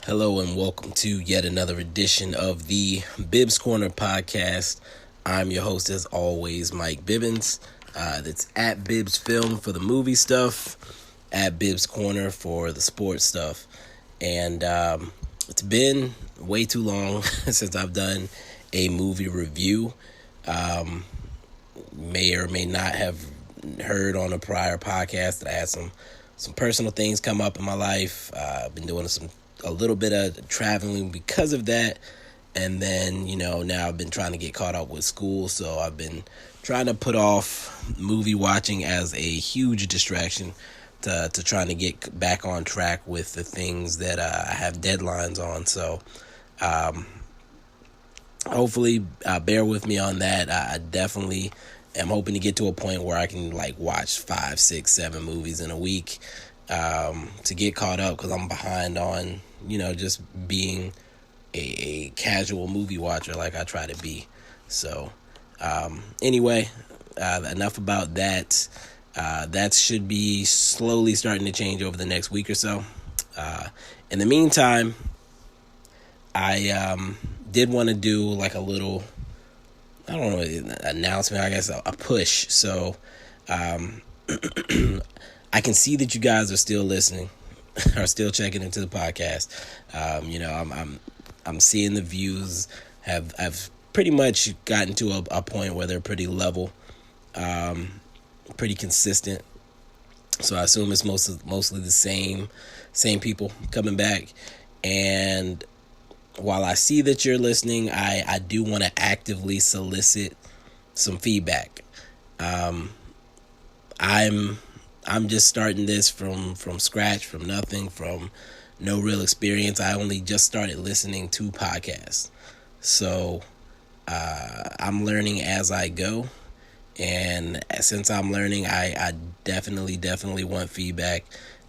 Hello and welcome to yet another edition of the Bibbs Corner podcast. I'm your host, as always, Mike Bibbins. That's at Bibbs Film for the movie stuff, at Bibbs Corner for the sports stuff. And it's been way too long since I've done a movie review. May or may not have heard on a prior podcast that I had some personal things come up in my life. I've been doing a little bit of traveling because of that, and then now I've been trying to get caught up with school, so I've been trying to put off movie watching as a huge distraction to trying to get back on track with the things that I have deadlines on. So hopefully bear with me on that. I definitely am hoping to get to a point where I can watch 5, 6, 7 movies in a week to get caught up, because I'm behind on just being a casual movie watcher like I try to be. So anyway, enough about that. That should be slowly starting to change over the next week or so. In the meantime, I did want to do a little, I don't know, announcement, I guess, a push. So I can see that you guys are still listening, are still checking into the podcast. I'm seeing the views have pretty much gotten to a point where they're pretty level, pretty consistent. So I assume it's mostly the same people coming back. And while I see that you're listening, I do want to actively solicit some feedback. I'm just starting this from scratch, from nothing, from no real experience. I only just started listening to podcasts. So I'm learning as I go. And since I'm learning, I definitely want feedback.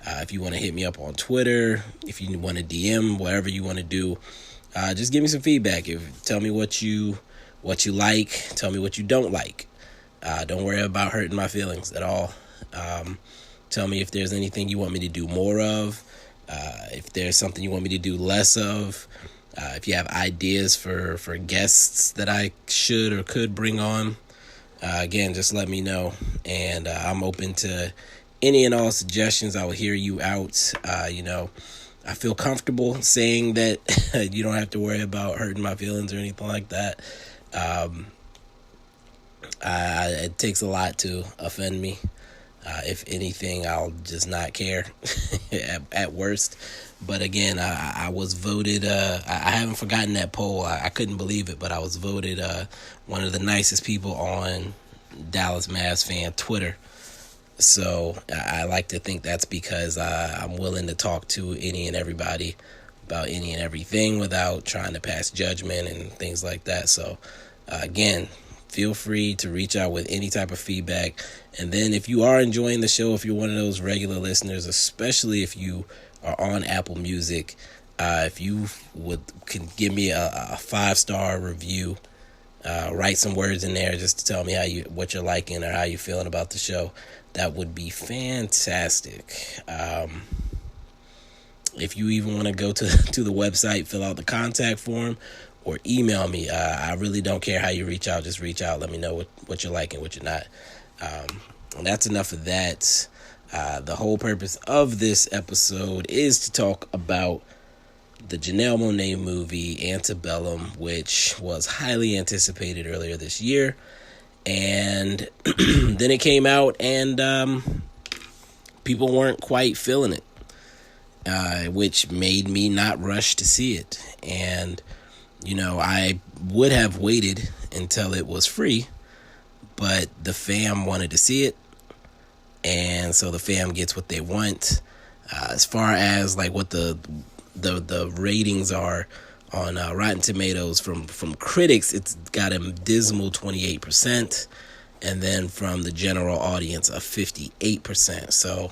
If you want to hit me up on Twitter, if you want to DM, whatever you want to do, just give me some feedback. Tell me what you like. Tell me what you don't like. Don't worry about hurting my feelings at all. Tell me if there's anything you want me to do more of. If there's something you want me to do less of. If you have ideas for guests that I should or could bring on. Again, just let me know. And I'm open to any and all suggestions. I will hear you out. I feel comfortable saying that you don't have to worry about hurting my feelings or anything like that. It takes a lot to offend me. If anything, I'll just not care at worst. But again, I was voted, I haven't forgotten that poll. I couldn't believe it, but I was voted one of the nicest people on Dallas Mavs fan Twitter. So I like to think that's because I'm willing to talk to any and everybody about any and everything without trying to pass judgment and things like that. So again, feel free to reach out with any type of feedback. And then if you are enjoying the show, if you're one of those regular listeners, especially if you are on Apple Music, if you can give me a 5-star review, write some words in there just to tell me what you're liking or how you're feeling about the show, that would be fantastic. If you even want to go to the website, fill out the contact form, or email me. I really don't care how you reach out. Just reach out. Let me know what you're liking, what you're not. And that's enough of that. The whole purpose of this episode is to talk about the Janelle Monáe movie, Antebellum, which was highly anticipated earlier this year. And then it came out and people weren't quite feeling it, which made me not rush to see it. And I would have waited until it was free, but the fam wanted to see it, and so the fam gets what they want. As far as what the ratings are on Rotten Tomatoes from critics, it's got a dismal 28%, and then from the general audience, a 58%. So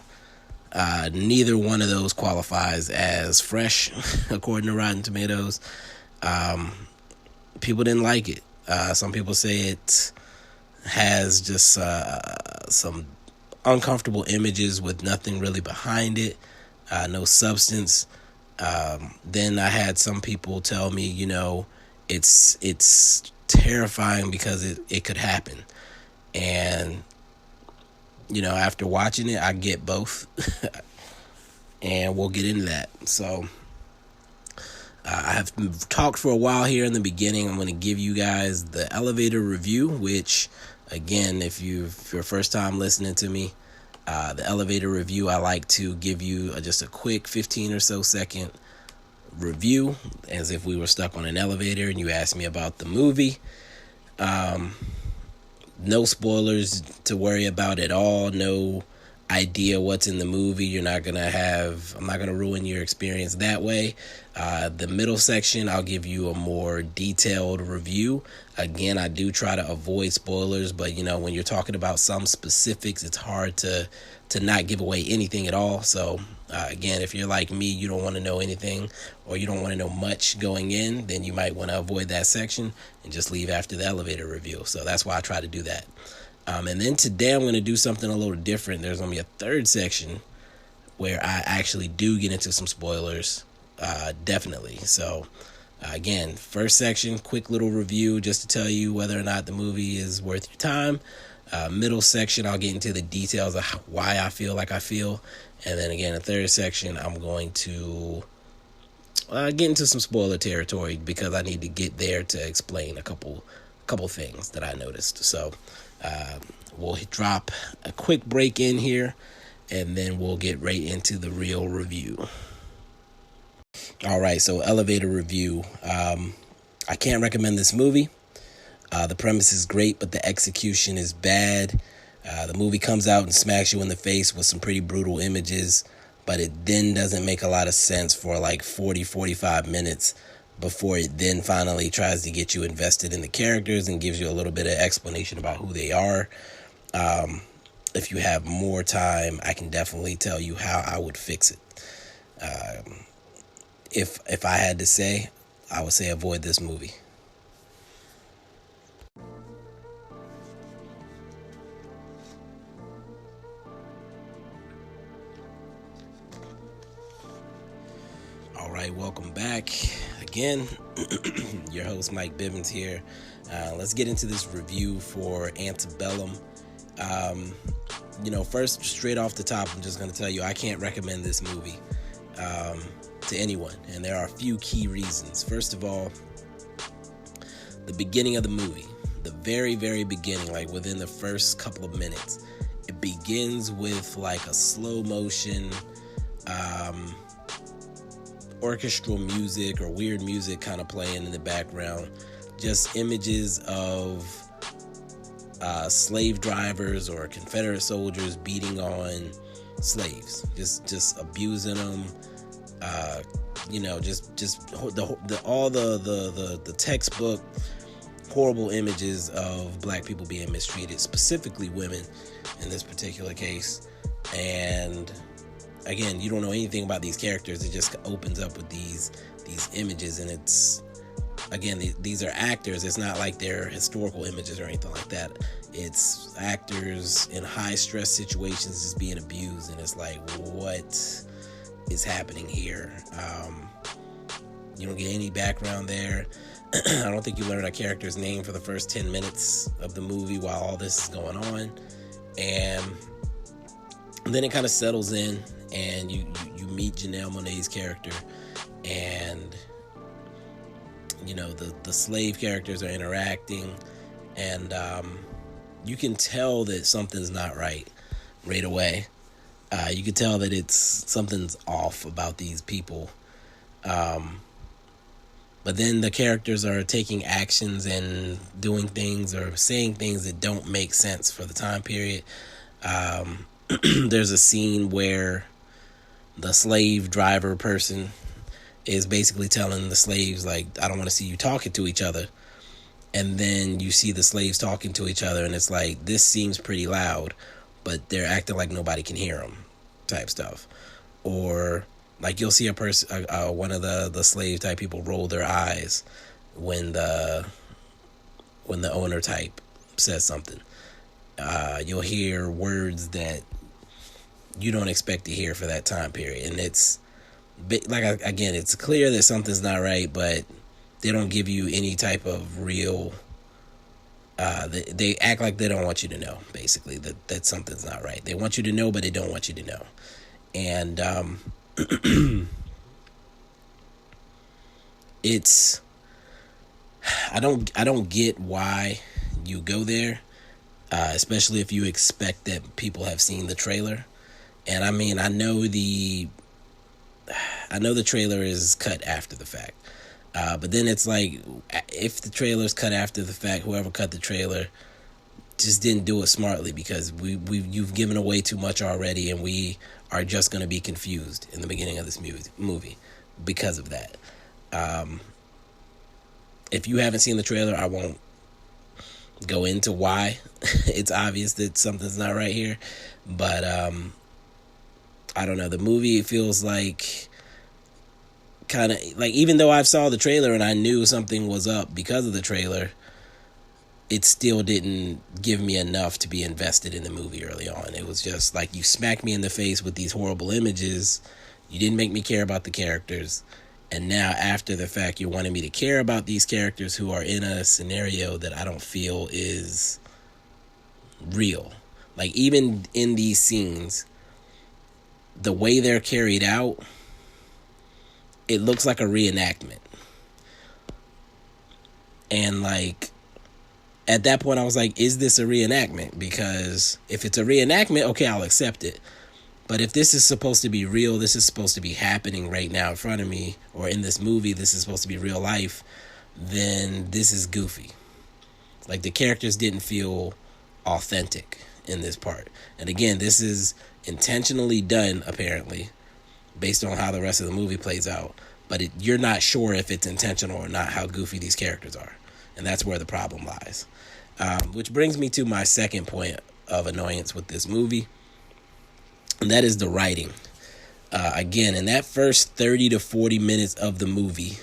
neither one of those qualifies as fresh, according to Rotten Tomatoes. People didn't like it. Some people say it has just some uncomfortable images with nothing really behind it, no substance. Then I had some people tell me, it's terrifying because it could happen. And, after watching it, I get both. And we'll get into that. So I have talked for a while here in the beginning. I'm going to give you guys the elevator review, which, again, if you're first time listening to me, the elevator review, I like to give you just a quick 15 or so second review as if we were stuck on an elevator and you asked me about the movie. No spoilers to worry about at all. No idea what's in the movie. I'm not going to ruin your experience that way. The middle section, I'll give you a more detailed review. Again, I do try to avoid spoilers, but when you're talking about some specifics, it's hard to not give away anything at all. So again, if you're like me, you don't want to know anything or you don't want to know much going in, then you might want to avoid that section and just leave after the elevator review. So that's why I try to do that. And then today I'm going to do something a little different. There's going to be a third section where I actually do get into some spoilers, definitely. So, again, first section, quick little review just to tell you whether or not the movie is worth your time. Middle section, I'll get into the details of why I feel like I feel. And then, again, the third section, I'm going to get into some spoiler territory because I need to get there to explain a couple things that I noticed. So, we'll drop a quick break in here and then we'll get right into the real review. All right, so elevator review. I can't recommend this movie. The premise is great, but the execution is bad. The movie comes out and smacks you in the face with some pretty brutal images, but it then doesn't make a lot of sense for like 45 minutes before it then finally tries to get you invested in the characters and gives you a little bit of explanation about who they are. If you have more time, I can definitely tell you how I would fix it. If I had to say, I would say avoid this movie. All right, welcome back again. Your host Mike Bivens here. Let's get into this review for Antebellum. First, straight off the top, I'm just going to tell you I can't recommend this movie to anyone, and there are a few key reasons. First of all, the beginning of the movie, the very, very beginning, like within the first couple of minutes, it begins with like a slow motion orchestral music or weird music kind of playing in the background, just images of slave drivers or Confederate soldiers beating on slaves, just abusing them, just all the textbook horrible images of black people being mistreated, specifically women in this particular case. And again, you don't know anything about these characters. It just opens up with these images, and it's, again, these are actors. It's not like they're historical images or anything like that. It's actors in high stress situations just being abused, and it's like, what is happening here? You don't get any background there. I don't think you learn a character's name for the first 10 minutes of the movie while all this is going on. And then it kind of settles in, and you meet Janelle Monáe's character, and the slave characters are interacting, and you can tell that something's not right away. You can tell that something's off about these people. But then the characters are taking actions and doing things or saying things that don't make sense for the time period. There's a scene where the slave driver person is basically telling the slaves, like, I don't want to see you talking to each other. And then you see the slaves talking to each other, and it's like, this seems pretty loud, but they're acting like nobody can hear them, type stuff. Or like you'll see a person, one of the slave type people roll their eyes when the owner type says something. You'll hear words that you don't expect to hear for that time period, and it's again, it's clear that something's not right, but they don't give you any type of real. They act like they don't want you to know, basically, that something's not right. They want you to know, but they don't want you to know. And it's I don't get why you go there, especially if you expect that people have seen the trailer. And I mean, I know the trailer is cut after the fact. But then it's like, if the trailer's cut after the fact, whoever cut the trailer just didn't do it smartly, because you've given away too much already, and we are just going to be confused in the beginning of this movie because of that. If you haven't seen the trailer, I won't go into why. It's obvious that something's not right here, but I don't know. The movie feels like, kind of like, even though I saw the trailer and I knew something was up because of the trailer, it still didn't give me enough to be invested in the movie early on. It was just like, you smacked me in the face with these horrible images. You didn't make me care about the characters. And now, after the fact, you're wanting me to care about these characters who are in a scenario that I don't feel is real. Like, even in these scenes, the way they're carried out, it looks like a reenactment. And, like, at that point, I was like, is this a reenactment? Because if it's a reenactment, okay, I'll accept it. But if this is supposed to be real, this is supposed to be happening right now in front of me, or in this movie, this is supposed to be real life, then this is goofy. Like, the characters didn't feel authentic in this part. And again, this is intentionally done, apparently, based on how the rest of the movie plays out. But you're not sure if it's intentional or not, how goofy these characters are. And that's where the problem lies. Which brings me to my second point of annoyance with this movie. And that is the writing. Again, in that first 30 to 40 minutes of the movie,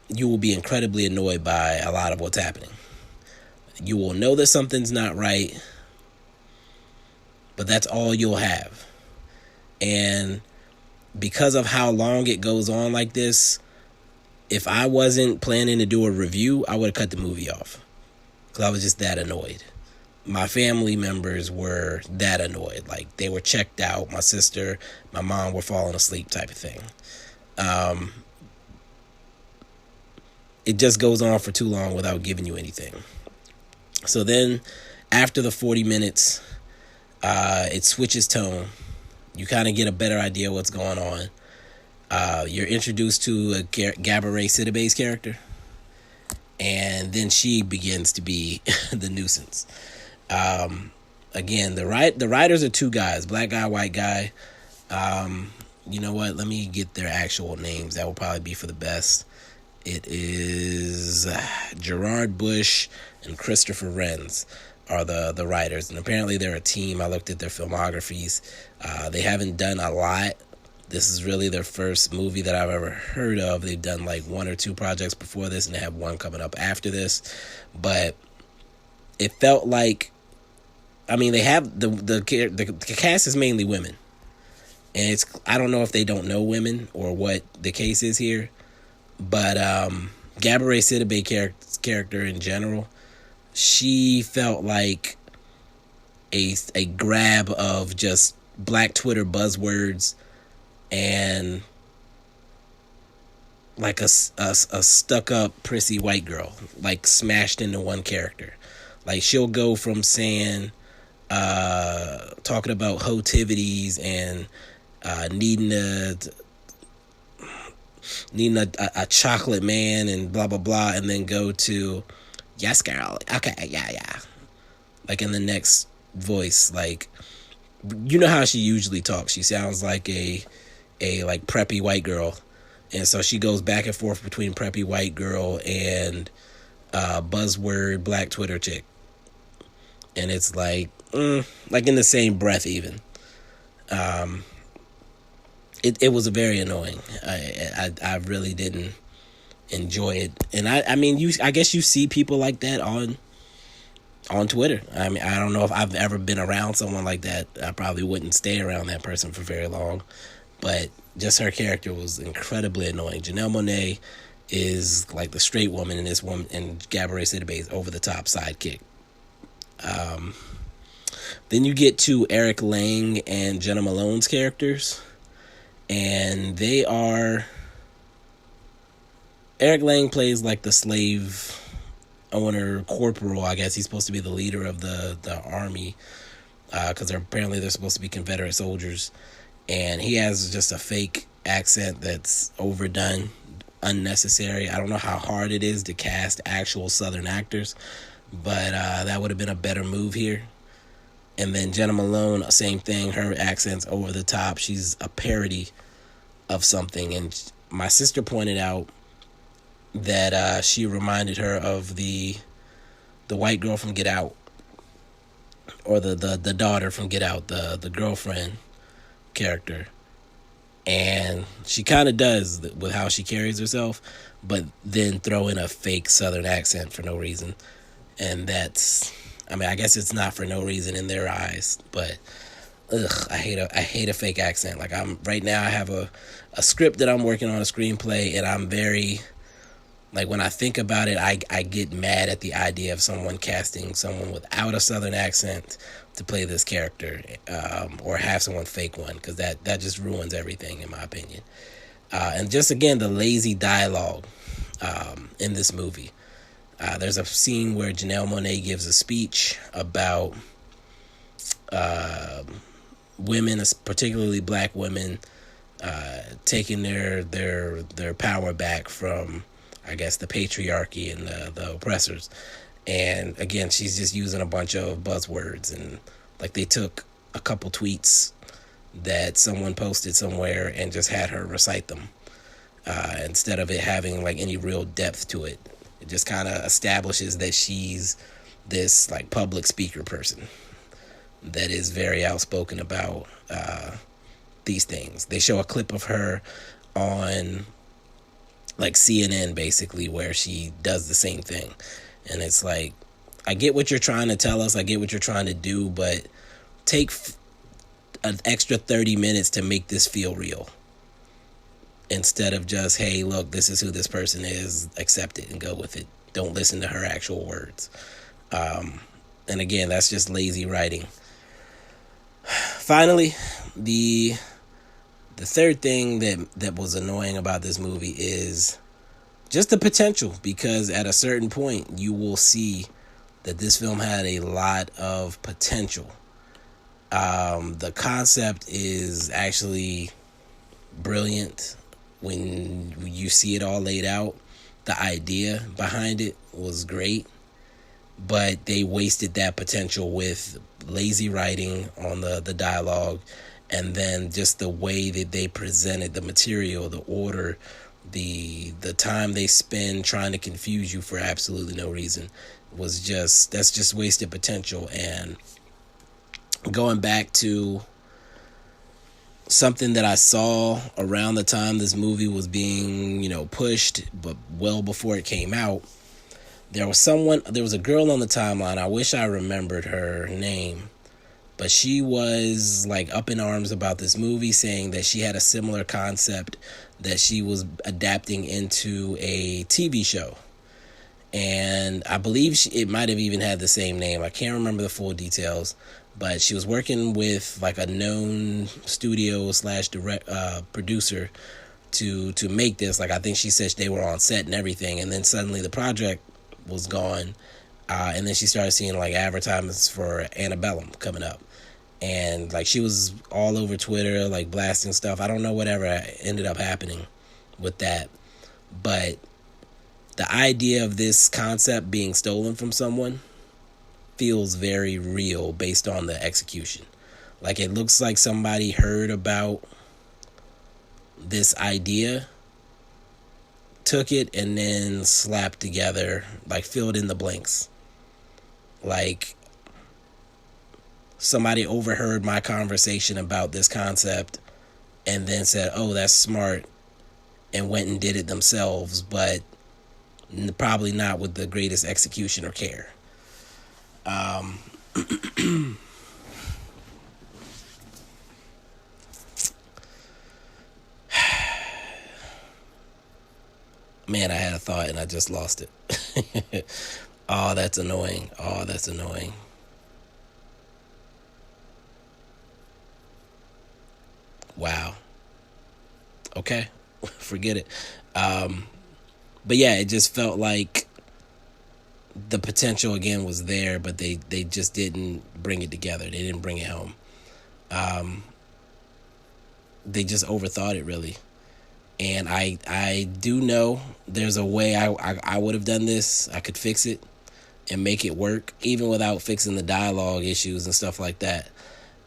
you will be incredibly annoyed by a lot of what's happening. You will know that something's not right, but that's all you'll have. And because of how long it goes on like this, if I wasn't planning to do a review, I would have cut the movie off, because I was just that annoyed. My family members were that annoyed. Like, they were checked out. My sister, my mom were falling asleep, type of thing. It just goes on for too long without giving you anything. So then, after the 40 minutes, it switches tone. You kind of get a better idea what's going on. You're introduced to a Gabourey Sidibe's character, and then she begins to be the nuisance. Again, the writers are two guys, black guy, white guy. You know what? Let me get their actual names. That will probably be for the best. It is Gerard Bush and Christopher Renz are the writers, and apparently they're a team. I looked at their filmographies. They haven't done a lot. This is really their first movie that I've ever heard of. They've done like one or two projects before this, and they have one coming up after this. But it felt like, I mean, they have the cast is mainly women, and I don't know if they don't know women or what the case is here, but Gabourey Sidibe character in general, she felt like a grab of just black Twitter buzzwords and like a stuck up prissy white girl, like smashed into one character. Like, she'll go from saying, talking about hotivities and needing a chocolate man and blah blah blah, and then go to, yes girl, okay, yeah, like in the next voice. Like, you know how she usually talks. She sounds like a like preppy white girl, and so she goes back and forth between preppy white girl and buzzword black Twitter chick. And it's like in the same breath even. It was very annoying. I really didn't enjoy it. And I mean, I guess you see people like that on Twitter. I mean, I don't know if I've ever been around someone like that. I probably wouldn't stay around that person for very long. but just her character was incredibly annoying. Janelle Monáe is like the straight woman in this woman, and Gabourey Sidibe's over the top sidekick. Then you get to Eric Lang and Jenna Malone's characters, and they are. Eric Lang plays like the slave owner corporal. I guess he's supposed to be the leader of the army, because apparently they're supposed to be Confederate soldiers, and he has just a fake accent that's overdone, unnecessary. I don't know how hard it is to cast actual Southern actors, but that would have been a better move here. And then Jenna Malone, same thing. Her accent's over the top. She's a parody of something. And my sister pointed out that she reminded her of the white girl from Get Out, or the daughter from Get Out, the girlfriend character. And she kind of does with how she carries herself, but then throw in a fake Southern accent for no reason. And that's, I mean, I guess it's not for no reason in their eyes, but I hate a fake accent. Like, right now I have a script that I'm working on, a screenplay, and I'm very, like, when I think about it, I get mad at the idea of someone casting someone without a Southern accent to play this character, or have someone fake one, because that just ruins everything, in my opinion. And just, again, the lazy dialogue in this movie. There's a scene where Janelle Monáe gives a speech about women, particularly black women, taking their power back from, I guess, the patriarchy and the oppressors. And again, she's just using a bunch of buzzwords, and like they took a couple tweets that someone posted somewhere and just had her recite them, instead of it having like any real depth to it. It just kind of establishes that she's this like public speaker person that is very outspoken about these things. They show a clip of her on like CNN, basically, where she does the same thing. And it's like, I get what you're trying to tell us, I get what you're trying to do, but take an extra 30 minutes to make this feel real, instead of just, hey, look, this is who this person is, accept it and go with it. Don't listen to her actual words. And again, that's just lazy writing. Finally, the third thing that was annoying about this movie is just the potential, because at a certain point you will see that this film had a lot of potential. The concept is actually brilliant when you see it all laid out. The idea behind it was great, but they wasted that potential with lazy writing on the dialogue, and then just the way that they presented the material, the order, the time they spend trying to confuse you for absolutely no reason that's just wasted potential. And going back to something that I saw around the time this movie was being, pushed, but well before it came out, there was a girl on the timeline. I wish I remembered her name, but she was like up in arms about this movie, saying that she had a similar concept that she was adapting into a TV show. And I believe it might have even had the same name. I can't remember the full details, but she was working with like a known studio / direct producer to make this. Like, I think she said they were on set and everything, and then suddenly the project was gone, and then she started seeing like advertisements for Antebellum coming up, and like she was all over Twitter like blasting stuff. I don't know whatever ended up happening with that, but the idea of this concept being stolen from someone feels very real based on the execution. Like, it looks like somebody heard about this idea, took it, and then slapped together, like filled in the blanks. Like, somebody overheard my conversation about this concept and then said, oh, that's smart, and went and did it themselves, but probably not with the greatest execution or care. Man, I had a thought and I just lost it. Oh, that's annoying. Oh, that's annoying. Wow. Okay. Forget it. Um, but yeah, it just felt like the potential again was there, but they just didn't bring it together. They didn't bring it home. Um, they just overthought it really. And I do know there's a way I would have done this. I could fix it and make it work, even without fixing the dialogue issues and stuff like that.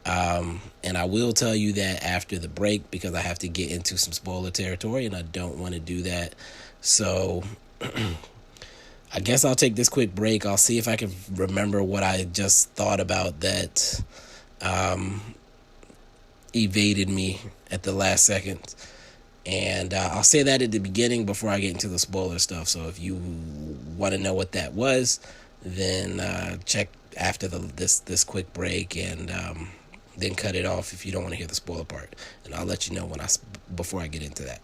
And I will tell you that after the break because I have to get into some spoiler territory and I don't want to do that. So I guess I'll take this quick break. I'll see if I can remember what I just thought about that evaded me at the last second. And I'll say that at the beginning before I get into the spoiler stuff. So if you want to know what that was, then check after this quick break and then cut it off if you don't want to hear the spoiler part. And I'll let you know before I get into that.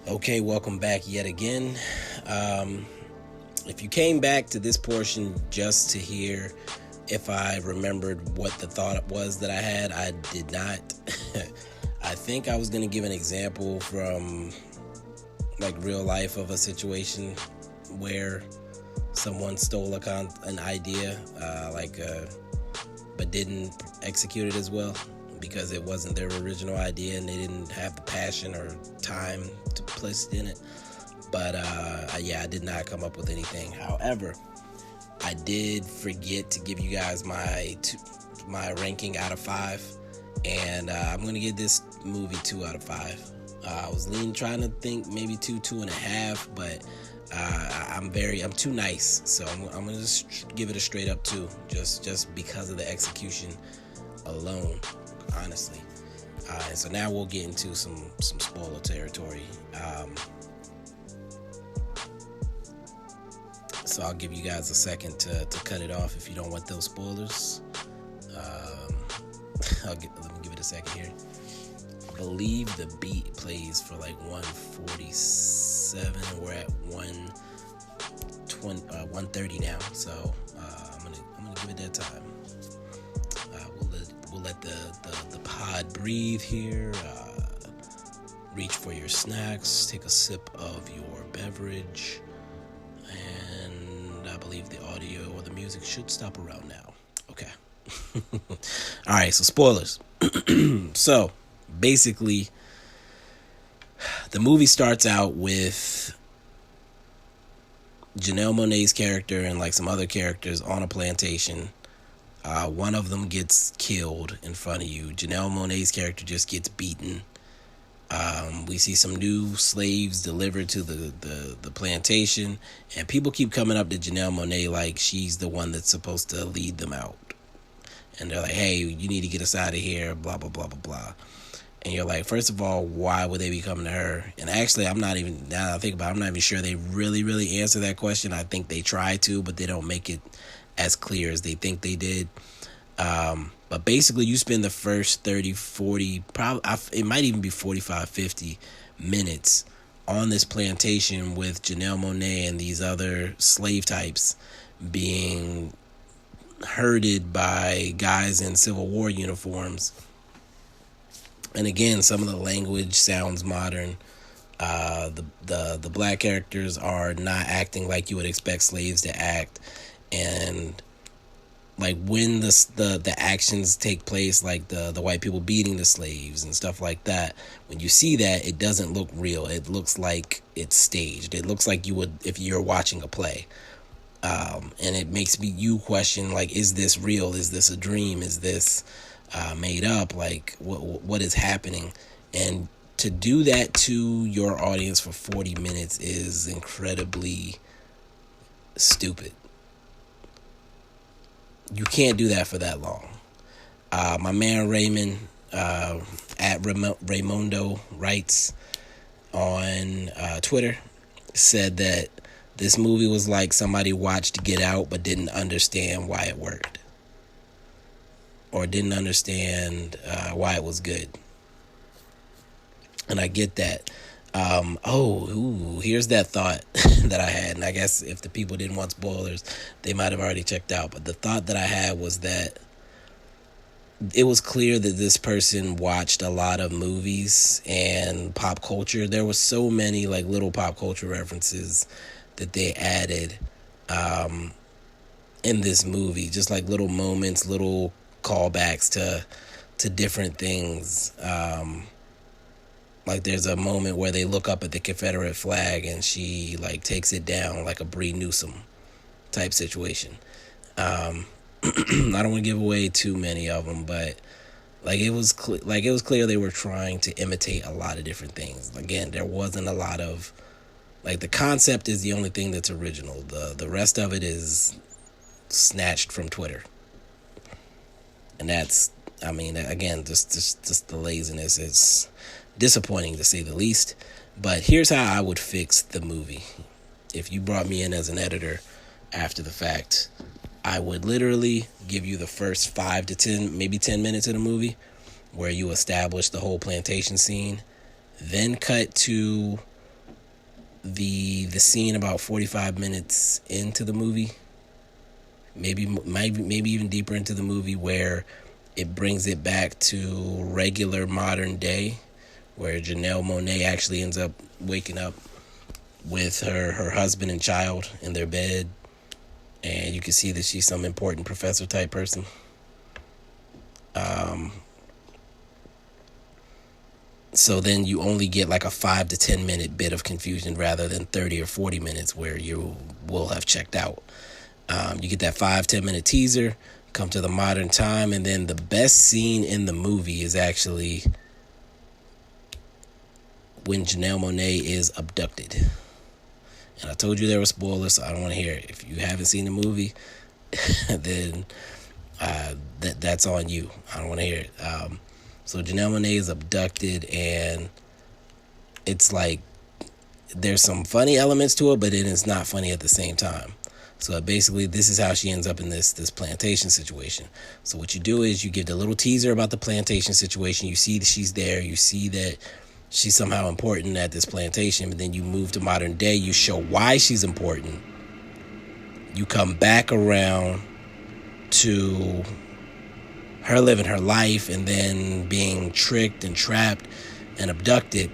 Okay, welcome back yet again. If you came back to this portion just to hear if I remembered what the thought was that I had, I did not. I think I was going to give an example from like real life of a situation where someone stole an idea, but didn't execute it as well because it wasn't their original idea and they didn't have the passion or time to place it in it. But yeah, I did not come up with anything. However, I did forget to give you guys my ranking out of 5, and I'm gonna give this movie 2 out of 5. I was trying to think maybe 2.5, but I'm too nice, so I'm gonna just give it a straight up 2, just because of the execution alone, honestly. And so now we'll get into some spoiler territory. So I'll give you guys a second to cut it off if you don't want those spoilers. Let me give it a second here. I believe the beat plays for like 147 and we're at 130 now. So I'm gonna give it that time. We'll let the pod breathe here. Reach for your snacks, take a sip of your beverage, and I believe the audio or the music should stop around now. Okay. All right, so spoilers. So basically, the movie starts out with Janelle Monáe's character and like some other characters on a plantation. One of them gets killed in front of you. Janelle Monáe's character just gets beaten. We see some new slaves delivered to the plantation, and people keep coming up to Janelle Monáe like she's the one that's supposed to lead them out. And they're like, hey, you need to get us out of here, blah, blah, blah, blah, blah. And you're like, first of all, why would they be coming to her? And actually, now that I think about it, I'm not even sure they really, really answer that question. I think they try to, but they don't make it as clear as they think they did. But basically, you spend the first 30, 40, it might even be 45, 50 minutes on this plantation with Janelle Monáe and these other slave types being herded by guys in Civil War uniforms. And again, some of the language sounds modern. The black characters are not acting like you would expect slaves to act, and like when the actions take place, like the white people beating the slaves and stuff like that, when you see that, it doesn't look real. It looks like it's staged. It looks like you would if you're watching a play. And it makes you question, like, is this real? Is this a dream? Is this made up? Like, what is happening? And to do that to your audience for 40 minutes is incredibly stupid. You can't do that for that long. My man Raymond at Raymondo writes, on Twitter said that this movie was like somebody watched Get Out but didn't understand why it worked, or didn't understand why it was good. And I get that. Here's that thought that I had. And I guess if the people didn't want spoilers, they might have already checked out. But the thought that I had was that it was clear that this person watched a lot of movies and pop culture. There was so many like little pop culture references that they added in this movie. Just like little moments, little callbacks to different things. Like there's a moment where they look up at the Confederate flag and she like takes it down like a Bree Newsom type situation. I don't want to give away too many of them, but like it was clear they were trying to imitate a lot of different things. Again, there wasn't a lot of like the concept is the only thing that's original. The rest of it is snatched from Twitter, and that's again just the laziness. It's disappointing to say the least. But here's how I would fix the movie. If you brought me in as an editor after the fact, I would literally give you the first 5 to 10, maybe 10 minutes of the movie where you establish the whole plantation scene, then cut to the scene about 45 minutes into the movie, maybe even deeper into the movie, where it brings it back to regular modern day, where Janelle Monáe actually ends up waking up with her husband and child in their bed, and you can see that she's some important professor type person. So then you only get like a 5 to 10 minute bit of confusion rather than 30 or 40 minutes where you will have checked out. You get that 5-10 minute teaser, come to the modern time, and then the best scene in the movie is actually when Janelle Monáe is abducted. And I told you there were spoilers, so I don't want to hear it. If you haven't seen the movie, then that's on you. I don't want to hear it. So Janelle Monáe is abducted, and it's like there's some funny elements to it, but it is not funny at the same time. So basically, this is how she ends up in this plantation situation. So what you do is you give the little teaser about the plantation situation. You see that she's there. You see that she's somehow important at this plantation, but then you move to modern day. You show why she's important. You come back around to her living her life and then being tricked and trapped and abducted.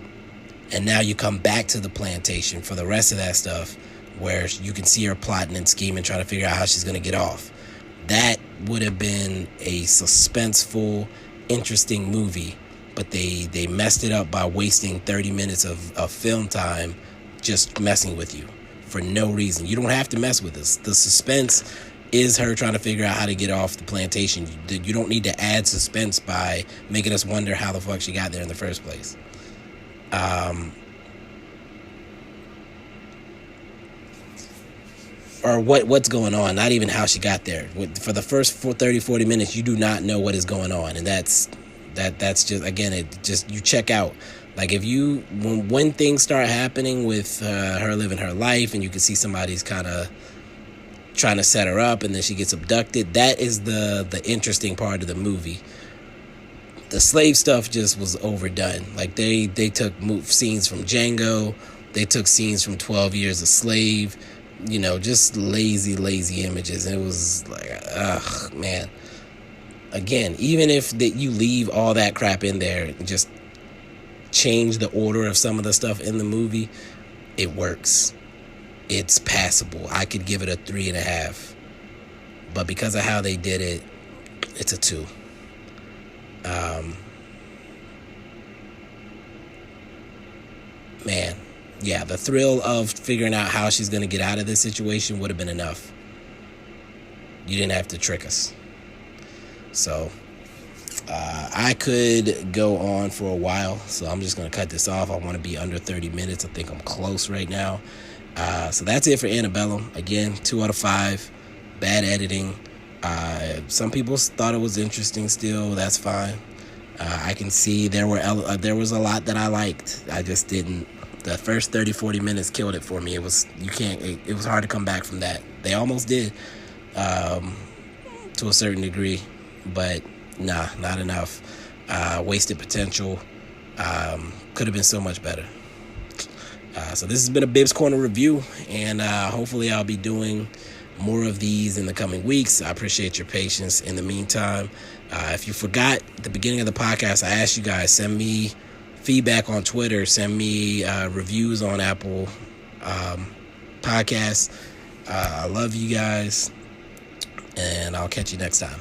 And now you come back to the plantation for the rest of that stuff, where you can see her plotting and scheming, trying to figure out how she's going to get off. That would have been a suspenseful, interesting movie. But they messed it up by wasting 30 minutes of film time just messing with you for no reason. You don't have to mess with this. The suspense is her trying to figure out how to get off the plantation. You don't need to add suspense by making us wonder how the fuck she got there in the first place. Or what's going on. Not even how she got there. For the first 40 minutes, you do not know what is going on. And that's just, again, it just, you check out. Like if you, when things start happening with her living her life and you can see somebody's kind of trying to set her up and then she gets abducted, that is the interesting part of the movie. The slave stuff just was overdone. Like they took scenes from Django, they took scenes from 12 Years a Slave, just lazy images. And it was like, ugh, man. Again, even if you leave all that crap in there and just change the order of some of the stuff in the movie, it works. It's passable. I could give it a 3.5. But because of how they did it, it's a 2. Man, yeah, the thrill of figuring out how she's going to get out of this situation would have been enough. You didn't have to trick us. So I could go on for a while, so I'm just going to cut this off. I want to be under 30 minutes. I think I'm close right now. So that's it for Antebellum. Again, 2 out of 5. Bad editing. Some people thought it was interesting still. That's fine. I can see there was a lot that I liked. I just didn't The first 30, 40 minutes killed it for me. It was hard to come back from that. They almost did, to a certain degree, but not enough. Wasted potential. Could have been so much better. So this has been a Bibbs Corner review, and hopefully I'll be doing more of these in the coming weeks. I appreciate your patience. In the meantime, if you forgot at the beginning of the podcast, I asked you guys, send me feedback on Twitter, send me reviews on Apple Podcasts. I love you guys, and I'll catch you next time.